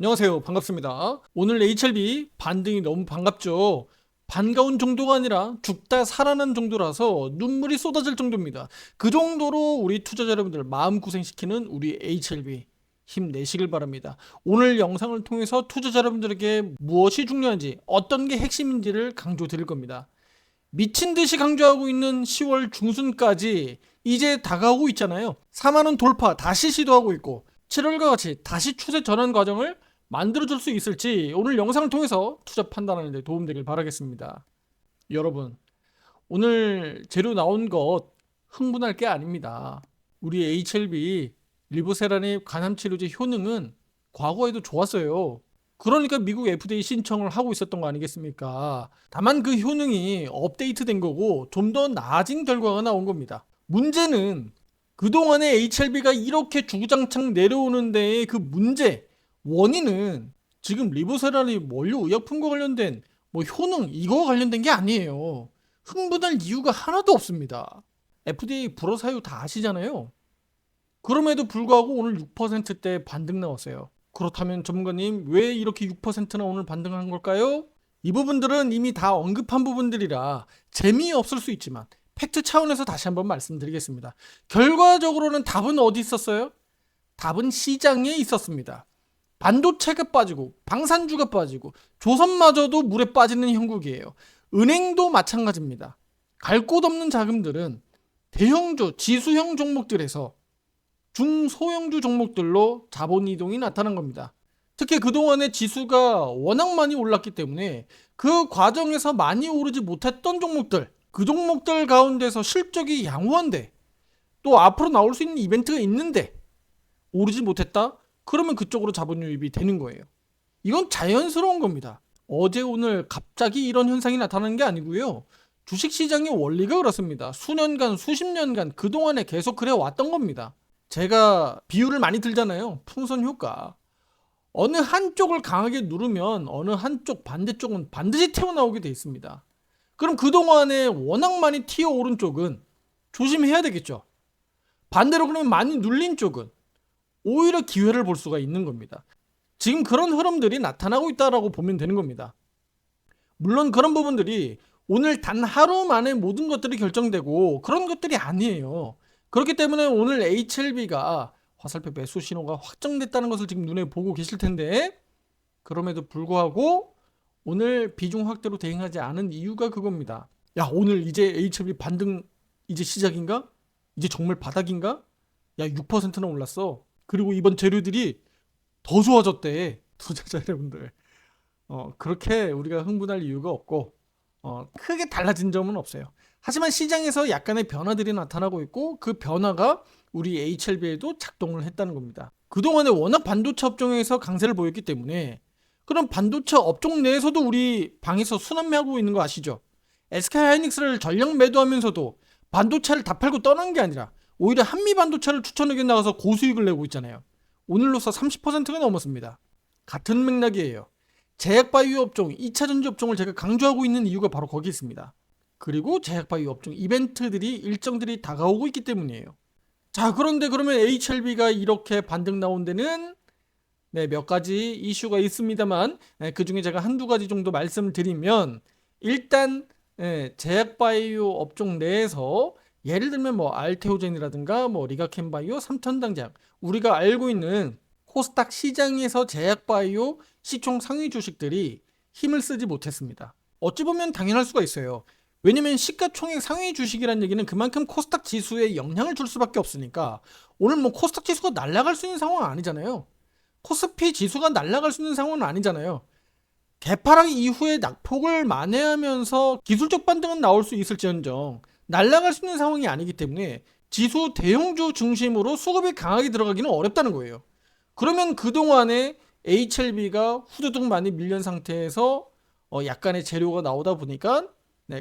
안녕하세요. 반갑습니다. 오늘 HLB 반등이 너무 반갑죠. 반가운 정도가 아니라 죽다 살아난 정도라서 눈물이 쏟아질 정도입니다. 그 정도로 우리 투자자 여러분들 마음고생시키는 우리 HLB 힘내시길 바랍니다. 오늘 영상을 통해서 투자자 여러분들에게 무엇이 중요한지 어떤 게 핵심인지를 강조드릴 겁니다. 미친 듯이 강조하고 있는 10월 중순까지 이제 다가오고 있잖아요. 4만원 돌파 다시 시도하고 있고 7월과 같이 다시 추세 전환 과정을 만들어줄 수 있을지 오늘 영상을 통해서 투자 판단하는 데 도움되길 바라겠습니다. 여러분, 오늘 재료 나온 것 흥분할 게 아닙니다. 우리 HLB 리보세라닙 간암치료제 효능은 과거에도 좋았어요. 그러니까 미국 FDA 신청을 하고 있었던 거 아니겠습니까? 다만 그 효능이 업데이트된 거고 좀 더 나아진 결과가 나온 겁니다. 문제는 그동안에 HLB가 이렇게 주구장창 내려오는 데의 그 문제, 원인은 지금 리보세라닙 원료의약품과 관련된 효능 이거 관련된 게 아니에요. 흥분할 이유가 하나도 없습니다. FDA 불어 사유 다 아시잖아요. 그럼에도 불구하고 오늘 6%대 반등 나왔어요. 그렇다면 전문가님 왜 이렇게 6%나 오늘 반등한 걸까요? 이 부분들은 이미 다 언급한 부분들이라 재미없을 수 있지만 팩트 차원에서 다시 한번 말씀드리겠습니다. 결과적으로는 답은 어디 있었어요? 답은 시장에 있었습니다. 반도체가 빠지고 방산주가 빠지고 조선마저도 물에 빠지는 형국이에요. 은행도 마찬가지입니다. 갈 곳 없는 자금들은 대형주, 지수형 종목들에서 중소형주 종목들로 자본 이동이 나타난 겁니다. 특히 그동안에 지수가 워낙 많이 올랐기 때문에 그 과정에서 많이 오르지 못했던 종목들, 그 종목들 가운데서 실적이 양호한데 또 앞으로 나올 수 있는 이벤트가 있는데 오르지 못했다? 그러면 그쪽으로 자본 유입이 되는 거예요. 이건 자연스러운 겁니다. 어제 오늘 갑자기 이런 현상이 나타나는 게 아니고요. 주식시장의 원리가 그렇습니다. 수년간, 수십 년간 그동안에 계속 그래 왔던 겁니다. 제가 비유를 많이 들잖아요. 풍선 효과. 어느 한쪽을 강하게 누르면 어느 한쪽 반대쪽은 반드시 튀어나오게 돼 있습니다. 그럼 그동안에 워낙 많이 튀어오른 쪽은 조심해야 되겠죠. 반대로 그러면 많이 눌린 쪽은 오히려 기회를 볼 수가 있는 겁니다. 지금 그런 흐름들이 나타나고 있다라고 보면 되는 겁니다. 물론 그런 부분들이 오늘 단 하루 만에 모든 것들이 결정되고 그런 것들이 아니에요. 그렇기 때문에 오늘 HLB가 화살표 매수 신호가 확정됐다는 것을 지금 눈에 보고 계실 텐데 그럼에도 불구하고 오늘 비중 확대로 대응하지 않은 이유가 그겁니다. 야, 오늘 이제 HLB 반등 이제 시작인가? 이제 정말 바닥인가? 야, 6%나 올랐어. 그리고 이번 재료들이 더 좋아졌대. 투자자 여러분들. 그렇게 우리가 흥분할 이유가 없고 크게 달라진 점은 없어요. 하지만 시장에서 약간의 변화들이 나타나고 있고 그 변화가 우리 HLB에도 작동을 했다는 겁니다. 그동안에 워낙 반도체 업종에서 강세를 보였기 때문에 그럼 반도체 업종 내에서도 우리 방에서 순환매하고 있는 거 아시죠? SK하이닉스를 전량 매도하면서도 반도체를 다 팔고 떠난 게 아니라 오히려 한미 반도체를 추천하게 나가서 고수익을 내고 있잖아요. 오늘로서 30%가 넘었습니다. 같은 맥락이에요. 제약바이오 업종, 2차전지 업종을 제가 강조하고 있는 이유가 바로 거기 있습니다. 그리고 제약바이오 업종 이벤트들이 일정들이 다가오고 있기 때문이에요. 자, 그런데 그러면 HLB가 이렇게 반등 나온 데는 몇 가지 이슈가 있습니다만 그 중에 제가 한두 가지 정도 말씀드리면 일단 제약바이오 업종 내에서 예를 들면 알테오젠이라든가 리가켄바이오, 삼천당제약 우리가 알고 있는 코스닥 시장에서 제약바이오 시총 상위 주식들이 힘을 쓰지 못했습니다. 어찌 보면 당연할 수가 있어요. 왜냐면 시가총액 상위 주식이라는 얘기는 그만큼 코스닥 지수에 영향을 줄 수밖에 없으니까 오늘 코스닥 지수가 날아갈 수 있는 상황은 아니잖아요. 코스피 지수가 날아갈 수 있는 상황은 아니잖아요. 개파락 이후에 낙폭을 만회하면서 기술적 반등은 나올 수 있을지언정 날아갈 수 있는 상황이 아니기 때문에 지수 대형주 중심으로 수급이 강하게 들어가기는 어렵다는 거예요. 그러면 그동안에 HLB가 후두둑 많이 밀린 상태에서 약간의 재료가 나오다 보니까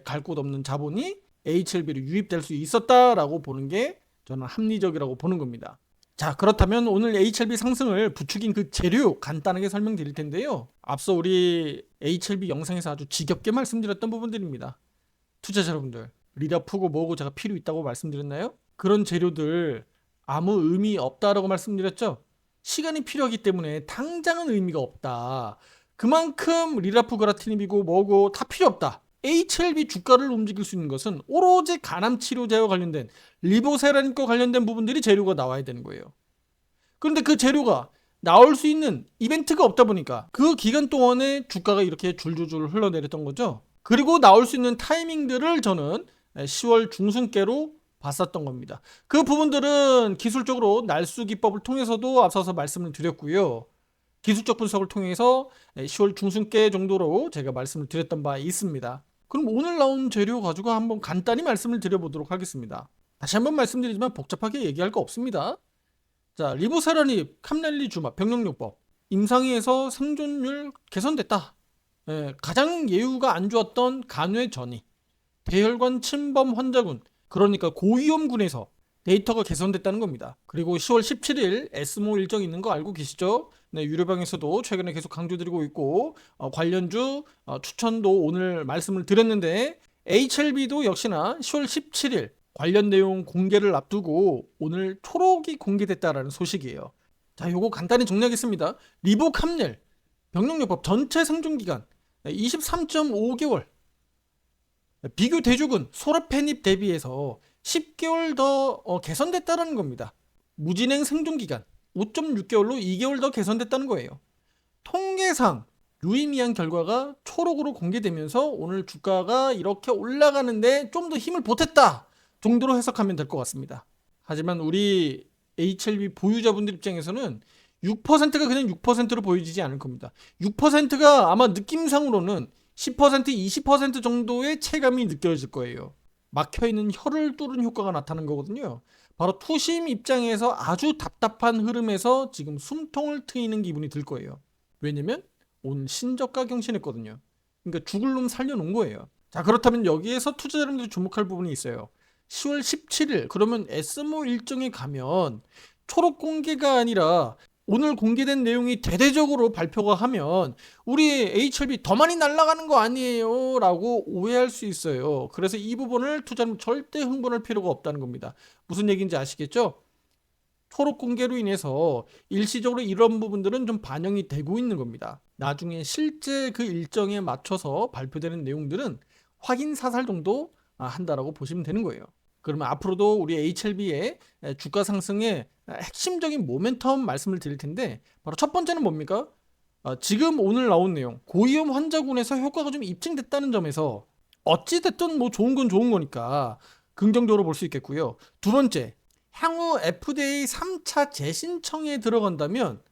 갈 곳 없는 자본이 HLB로 유입될 수 있었다라고 보는 게 저는 합리적이라고 보는 겁니다. 자, 그렇다면 오늘 HLB 상승을 부추긴 그 재료 간단하게 설명드릴 텐데요. 앞서 우리 HLB 영상에서 아주 지겹게 말씀드렸던 부분들입니다. 투자자 여러분들, 리다프고 뭐고 제가 필요 있다고 말씀드렸나요? 그런 재료들 아무 의미 없다라고 말씀드렸죠? 시간이 필요하기 때문에 당장은 의미가 없다. 그만큼 리라프그라티닙이고 뭐고 다 필요 없다. HLB 주가를 움직일 수 있는 것은 오로지 간암 치료제와 관련된 리보세라님과 관련된 부분들이 재료가 나와야 되는 거예요. 그런데 그 재료가 나올 수 있는 이벤트가 없다 보니까 그 기간 동안에 주가가 이렇게 줄줄줄 흘러내렸던 거죠. 그리고 나올 수 있는 타이밍들을 저는 10월 중순께로 봤었던 겁니다. 그 부분들은 기술적으로 날수 기법을 통해서도 앞서서 말씀을 드렸고요. 기술적 분석을 통해서 10월 중순께 정도로 제가 말씀을 드렸던 바 있습니다. 그럼 오늘 나온 재료 가지고 한번 간단히 말씀을 드려보도록 하겠습니다. 다시 한번 말씀드리지만 복잡하게 얘기할 거 없습니다. 자, 리보세라닙, 캄렐리주마, 병력요법, 임상위에서 생존율 개선됐다. 가장 예후가 안 좋았던 간회 전이, 대혈관 침범 환자군, 그러니까 고위험군에서 데이터가 개선됐다는 겁니다. 그리고 10월 17일 에스모 일정 있는 거 알고 계시죠? 네, 유료방에서도 최근에 계속 강조드리고 있고 관련주 추천도 오늘 말씀을 드렸는데 HLB도 역시나 10월 17일 관련 내용 공개를 앞두고 오늘 초록이 공개됐다라는 소식이에요. 자, 요거 간단히 정리하겠습니다. 리보캄넬 병력요법 전체 생존기간 23.5개월, 비교 대조군 소라페닙 대비해서 10개월 더 개선됐다는 겁니다. 무진행 생존기간 5.6개월로 2개월 더 개선됐다는 거예요. 통계상 유의미한 결과가 초록으로 공개되면서 오늘 주가가 이렇게 올라가는데 좀 더 힘을 보탰다 정도로 해석하면 될 것 같습니다. 하지만 우리 HLB 보유자분들 입장에서는 6%가 그냥 6%로 보여지지 않을 겁니다. 6%가 아마 느낌상으로는 10%, 20% 정도의 체감이 느껴질 거예요. 막혀있는 혀를 뚫은 효과가 나타나는 거거든요. 바로 투심 입장에서 아주 답답한 흐름에서 지금 숨통을 트이는 기분이 들 거예요. 왜냐면 오늘 신저가 경신했거든요. 그러니까 죽을 놈 살려놓은 거예요. 자, 그렇다면 여기에서 투자자분들이 주목할 부분이 있어요. 10월 17일 그러면 에스모 일정에 가면 초록 공개가 아니라 오늘 공개된 내용이 대대적으로 발표가 하면 우리 HLB 더 많이 날아가는 거 아니에요? 라고 오해할 수 있어요. 그래서 이 부분을 투자자는 절대 흥분할 필요가 없다는 겁니다. 무슨 얘기인지 아시겠죠? 초록 공개로 인해서 일시적으로 이런 부분들은 좀 반영이 되고 있는 겁니다. 나중에 실제 그 일정에 맞춰서 발표되는 내용들은 확인 사살 정도 한다라고 보시면 되는 거예요. 그러면 앞으로도 우리 HLB의 주가 상승의 핵심적인 모멘텀 말씀을 드릴 텐데 바로 첫 번째는 뭡니까? 지금 오늘 나온 내용 고위험 환자군에서 효과가 좀 입증됐다는 점에서 어찌됐든 뭐 좋은 건 좋은 거니까 긍정적으로 볼 수 있겠고요. 두 번째, 향후 FDA 3차 재신청에 들어간다면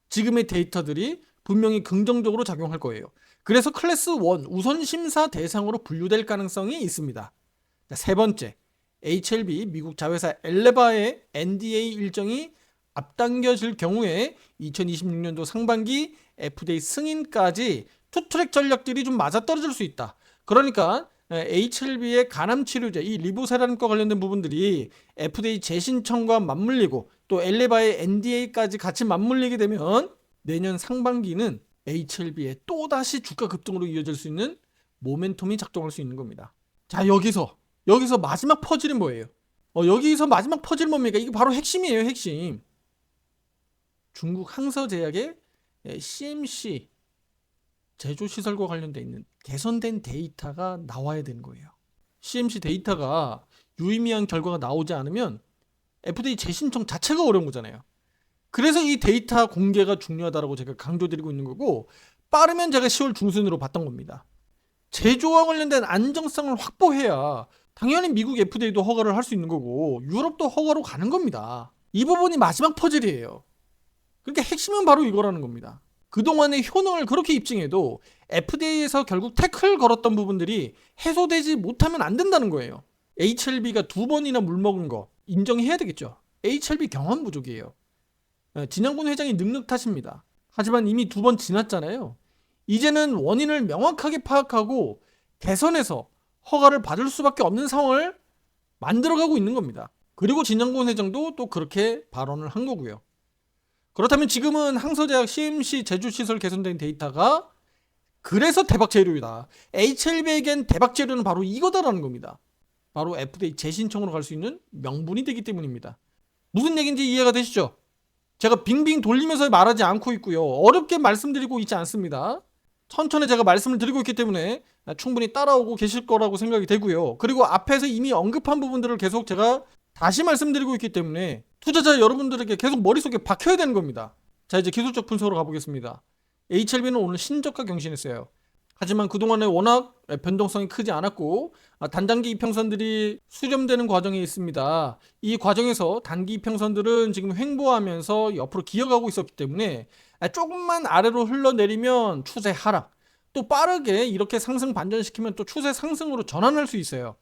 지금의 데이터들이 분명히 긍정적으로 작용할 거예요. 그래서 클래스 1 우선 심사 대상으로 분류될 가능성이 있습니다. 세 번째, HLB 미국 자회사 엘레바의 NDA 일정이 앞당겨질 경우에 2026년도 상반기 FDA 승인까지 투트랙 전략들이 좀 맞아떨어질 수 있다. 그러니까 HLB의 간암 치료제 이 리보세라님과 관련된 부분들이 FDA 재신청과 맞물리고 또 엘레바의 NDA까지 같이 맞물리게 되면 내년 상반기는 HLB의 또다시 주가 급등으로 이어질 수 있는 모멘텀이 작동할 수 있는 겁니다. 자, 여기서 마지막 퍼즐은 뭐예요? 여기서 마지막 퍼즐은 뭡니까? 이게 바로 핵심이에요, 핵심. 중국 항서제약의 CMC 제조시설과 관련돼 있는 개선된 데이터가 나와야 되는 거예요. CMC 데이터가 유의미한 결과가 나오지 않으면 FDA 재신청 자체가 어려운 거잖아요. 그래서 이 데이터 공개가 중요하다고 제가 강조드리고 있는 거고 빠르면 제가 10월 중순으로 봤던 겁니다. 제조와 관련된 안정성을 확보해야 당연히 미국 FDA도 허가를 할 수 있는 거고 유럽도 허가로 가는 겁니다. 이 부분이 마지막 퍼즐이에요. 그러니까 핵심은 바로 이거라는 겁니다. 그동안의 효능을 그렇게 입증해도 FDA에서 결국 태클 걸었던 부분들이 해소되지 못하면 안 된다는 거예요. HLB가 2번이나 물먹은 거 인정해야 되겠죠. HLB 경험 부족이에요. 진양군 회장이 늑늑 탓입니다. 하지만 이미 2번 지났잖아요. 이제는 원인을 명확하게 파악하고 개선해서 허가를 받을 수밖에 없는 상황을 만들어가고 있는 겁니다. 그리고 진양군 회장도 또 그렇게 발언을 한 거고요. 그렇다면 지금은 항서제약 CMC 제조시설 개선된 데이터가 그래서 대박 재료이다. HLB에겐 대박 재료는 바로 이거다라는 겁니다. 바로 FDA 재신청으로 갈 수 있는 명분이 되기 때문입니다. 무슨 얘기인지 이해가 되시죠? 제가 빙빙 돌리면서 말하지 않고 있고요. 어렵게 말씀드리고 있지 않습니다. 천천히 제가 말씀을 드리고 있기 때문에 충분히 따라오고 계실 거라고 생각이 되고요. 그리고 앞에서 이미 언급한 부분들을 계속 제가 다시 말씀드리고 있기 때문에 투자자 여러분들에게 계속 머릿속에 박혀야 되는 겁니다. 자, 이제 기술적 분석으로 가보겠습니다. HLB는 오늘 신저가 경신했어요. 하지만 그동안에 워낙 변동성이 크지 않았고 단단기 이평선들이 수렴되는 과정에 있습니다. 이 과정에서 단기 이평선들은 지금 횡보하면서 옆으로 기어가고 있었기 때문에 조금만 아래로 흘러내리면 추세 하락, 또 빠르게 이렇게 상승 반전시키면 또 추세 상승으로 전환할 수 있어요.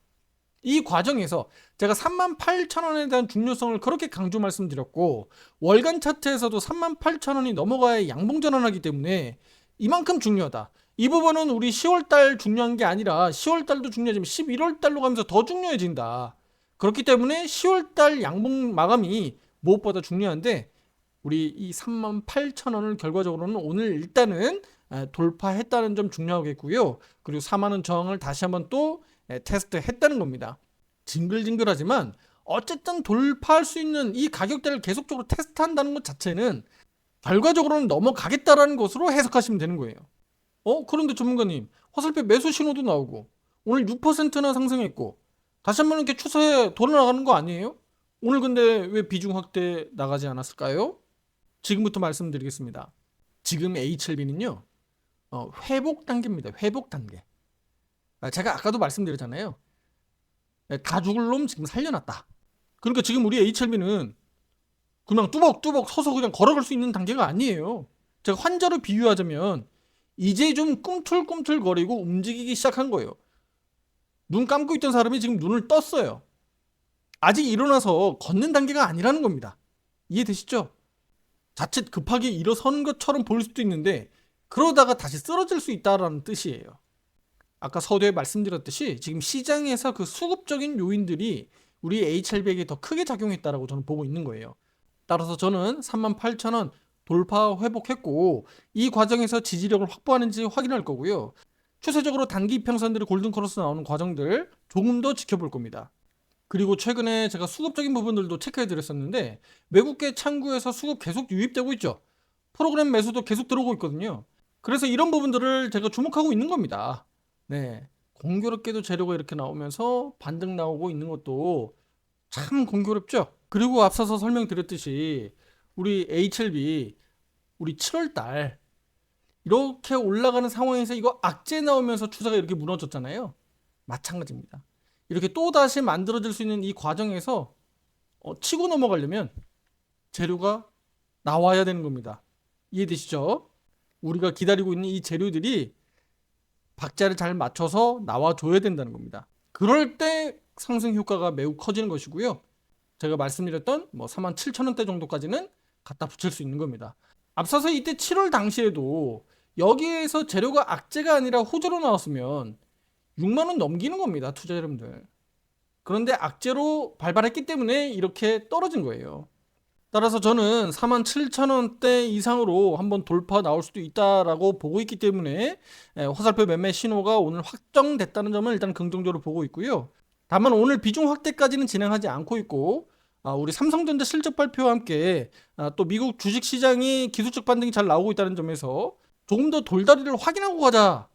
이 과정에서 제가 38,000원에 대한 중요성을 그렇게 강조 말씀드렸고, 월간 차트에서도 38,000원이 넘어가야 양봉 전환하기 때문에 이만큼 중요하다. 이 부분은 우리 10월달 중요한 게 아니라 10월달도 중요하지만 11월달로 가면서 더 중요해진다. 그렇기 때문에 10월달 양봉 마감이 무엇보다 중요한데, 우리 이 38,000원을 결과적으로는 오늘 일단은 돌파했다는 점 중요하겠고요. 그리고 4만원 저항을 다시 한번 또 테스트했다는 겁니다. 징글징글하지만 어쨌든 돌파할 수 있는 이 가격대를 계속적으로 테스트한다는 것 자체는 결과적으로는 넘어가겠다라는 것으로 해석하시면 되는 거예요. 그런데 전문가님, 화살표 매수 신호도 나오고 오늘 6%나 상승했고 다시 한번 이렇게 추세 돌아나가는 거 아니에요? 오늘 근데 왜 비중 확대 나가지 않았을까요? 지금부터 말씀드리겠습니다. 지금 HLB는요 회복 단계입니다. 회복 단계. 제가 아까도 말씀드렸잖아요. 다 죽을 놈 지금 살려놨다. 그러니까 지금 우리 HLB는 그냥 뚜벅뚜벅 서서 그냥 걸어갈 수 있는 단계가 아니에요. 제가 환자로 비유하자면 이제 좀 꿈틀꿈틀거리고 움직이기 시작한 거예요. 눈 감고 있던 사람이 지금 눈을 떴어요. 아직 일어나서 걷는 단계가 아니라는 겁니다. 이해되시죠? 자칫 급하게 일어서는 것처럼 보일 수도 있는데 그러다가 다시 쓰러질 수 있다는 뜻이에요. 아까 서두에 말씀드렸듯이 지금 시장에서 그 수급적인 요인들이 우리 HLB에게 더 크게 작용했다라고 저는 보고 있는 거예요. 따라서 저는 38,000원 돌파 회복했고 이 과정에서 지지력을 확보하는지 확인할 거고요. 추세적으로 단기 이평선들이 골든크로스 나오는 과정들 조금 더 지켜볼 겁니다. 그리고 최근에 제가 수급적인 부분들도 체크해 드렸었는데 외국계 창구에서 수급 계속 유입되고 있죠. 프로그램 매수도 계속 들어오고 있거든요. 그래서 이런 부분들을 제가 주목하고 있는 겁니다. 네, 공교롭게도 재료가 이렇게 나오면서 반등 나오고 있는 것도 참 공교롭죠. 그리고 앞서서 설명드렸듯이 우리 HLB 우리 7월달 이렇게 올라가는 상황에서 이거 악재 나오면서 추세가 이렇게 무너졌잖아요. 마찬가지입니다. 이렇게 또다시 만들어질 수 있는 이 과정에서 치고 넘어가려면 재료가 나와야 되는 겁니다. 이해되시죠? 우리가 기다리고 있는 이 재료들이 박자를 잘 맞춰서 나와줘야 된다는 겁니다. 그럴 때 상승 효과가 매우 커지는 것이고요. 제가 말씀드렸던 47,000원대 정도까지는 갖다 붙일 수 있는 겁니다. 앞서서 이때 7월 당시에도 여기에서 재료가 악재가 아니라 호재로 나왔으면 6만원 넘기는 겁니다. 투자 여러분들. 그런데 악재로 발발했기 때문에 이렇게 떨어진 거예요. 따라서 저는 47,000원대 이상으로 한번 돌파 나올 수도 있다라고 보고 있기 때문에 화살표 매매 신호가 오늘 확정됐다는 점을 일단 긍정적으로 보고 있고요. 다만 오늘 비중 확대까지는 진행하지 않고 있고 우리 삼성전자 실적 발표와 함께 또 미국 주식시장이 기술적 반등이 잘 나오고 있다는 점에서 조금 더 돌다리를 확인하고 가자.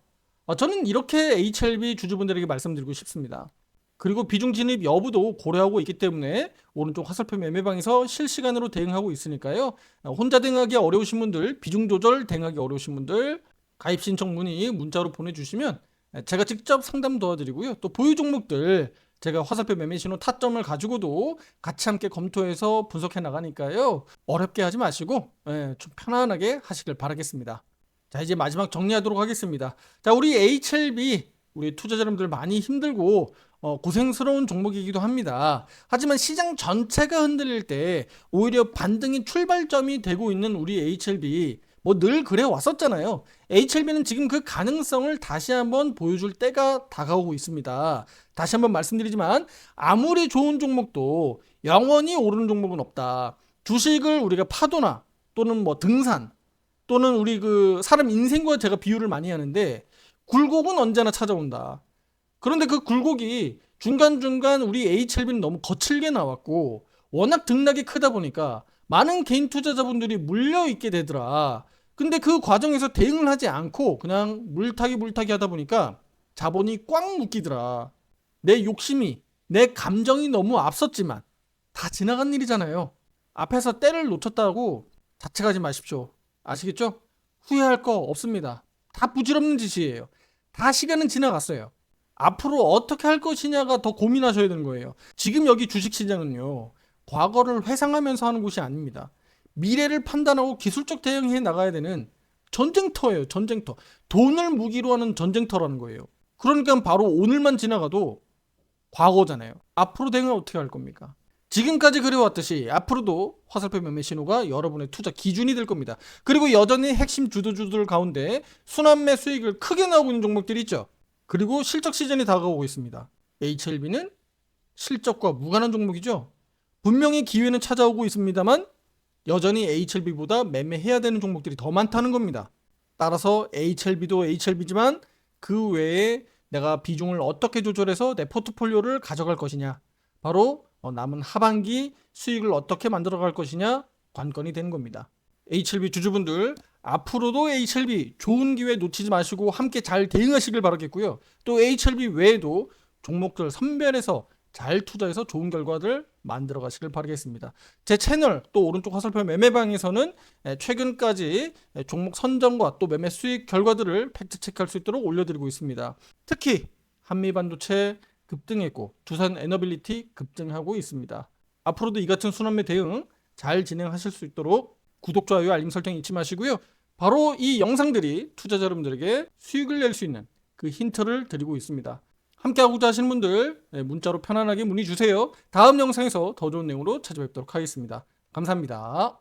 저는 이렇게 HLB 주주분들에게 말씀드리고 싶습니다. 그리고 비중 진입 여부도 고려하고 있기 때문에 오른쪽 화살표 매매방에서 실시간으로 대응하고 있으니까요. 혼자 대응하기 어려우신 분들, 비중 조절 대응하기 어려우신 분들 가입 신청 문의 문자로 보내주시면 제가 직접 상담 도와드리고요. 또 보유 종목들 제가 화살표 매매 신호 타점을 가지고도 같이 함께 검토해서 분석해 나가니까요. 어렵게 하지 마시고 좀 편안하게 하시길 바라겠습니다. 자, 이제 마지막 정리하도록 하겠습니다. 자, 우리 HLB 우리 투자자 여러분들 많이 힘들고 고생스러운 종목이기도 합니다. 하지만 시장 전체가 흔들릴 때 오히려 반등이 출발점이 되고 있는 우리 HLB 늘 그래 왔었잖아요. HLB는 지금 그 가능성을 다시 한번 보여줄 때가 다가오고 있습니다. 다시 한번 말씀드리지만 아무리 좋은 종목도 영원히 오르는 종목은 없다. 주식을 우리가 파도나 또는 등산 또는 우리 그 사람 인생과 제가 비유를 많이 하는데 굴곡은 언제나 찾아온다. 그런데 그 굴곡이 중간중간 우리 HLB는 너무 거칠게 나왔고 워낙 등락이 크다 보니까 많은 개인 투자자분들이 물려 있게 되더라. 근데 그 과정에서 대응을 하지 않고 그냥 물타기 하다 보니까 자본이 꽉 묶이더라. 내 욕심이, 내 감정이 너무 앞섰지만 다 지나간 일이잖아요. 앞에서 때를 놓쳤다고 자책하지 마십시오. 아시겠죠? 후회할 거 없습니다. 다 부질없는 짓이에요. 다 시간은 지나갔어요. 앞으로 어떻게 할 것이냐가 더 고민하셔야 되는 거예요. 지금 여기 주식시장은요, 과거를 회상하면서 하는 곳이 아닙니다. 미래를 판단하고 기술적 대응해 나가야 되는 전쟁터예요. 전쟁터. 돈을 무기로 하는 전쟁터라는 거예요. 그러니까 바로 오늘만 지나가도 과거잖아요. 앞으로 대응을 어떻게 할 겁니까? 지금까지 그래왔듯이 앞으로도 화살표 매매 신호가 여러분의 투자 기준이 될 겁니다. 그리고 여전히 핵심 주도주들 가운데 순환매 수익을 크게 나오고 있는 종목들이 있죠. 그리고 실적 시즌이 다가오고 있습니다. HLB는 실적과 무관한 종목이죠. 분명히 기회는 찾아오고 있습니다만 여전히 HLB보다 매매해야 되는 종목들이 더 많다는 겁니다. 따라서 HLB도 HLB지만 그 외에 내가 비중을 어떻게 조절해서 내 포트폴리오를 가져갈 것이냐, 바로 남은 하반기 수익을 어떻게 만들어갈 것이냐 관건이 되는 겁니다. HLB 주주분들, 앞으로도 HLB 좋은 기회 놓치지 마시고 함께 잘 대응하시길 바라겠고요. 또 HLB 외에도 종목들 선별해서 잘 투자해서 좋은 결과들 만들어 가시길 바라겠습니다. 제 채널 또 오른쪽 화살표 매매방에서는 최근까지 종목 선정과 또 매매 수익 결과들을 팩트 체크할 수 있도록 올려드리고 있습니다. 특히 한미반도체 급등했고 두산 에너빌리티 급등하고 있습니다. 앞으로도 이 같은 순환매 대응 잘 진행하실 수 있도록 구독, 좋아요, 알림 설정 잊지 마시고요. 바로 이 영상들이 투자자 여러분들에게 수익을 낼 수 있는 그 힌트를 드리고 있습니다. 함께하고자 하시는 분들 문자로 편안하게 문의 주세요. 다음 영상에서 더 좋은 내용으로 찾아뵙도록 하겠습니다. 감사합니다.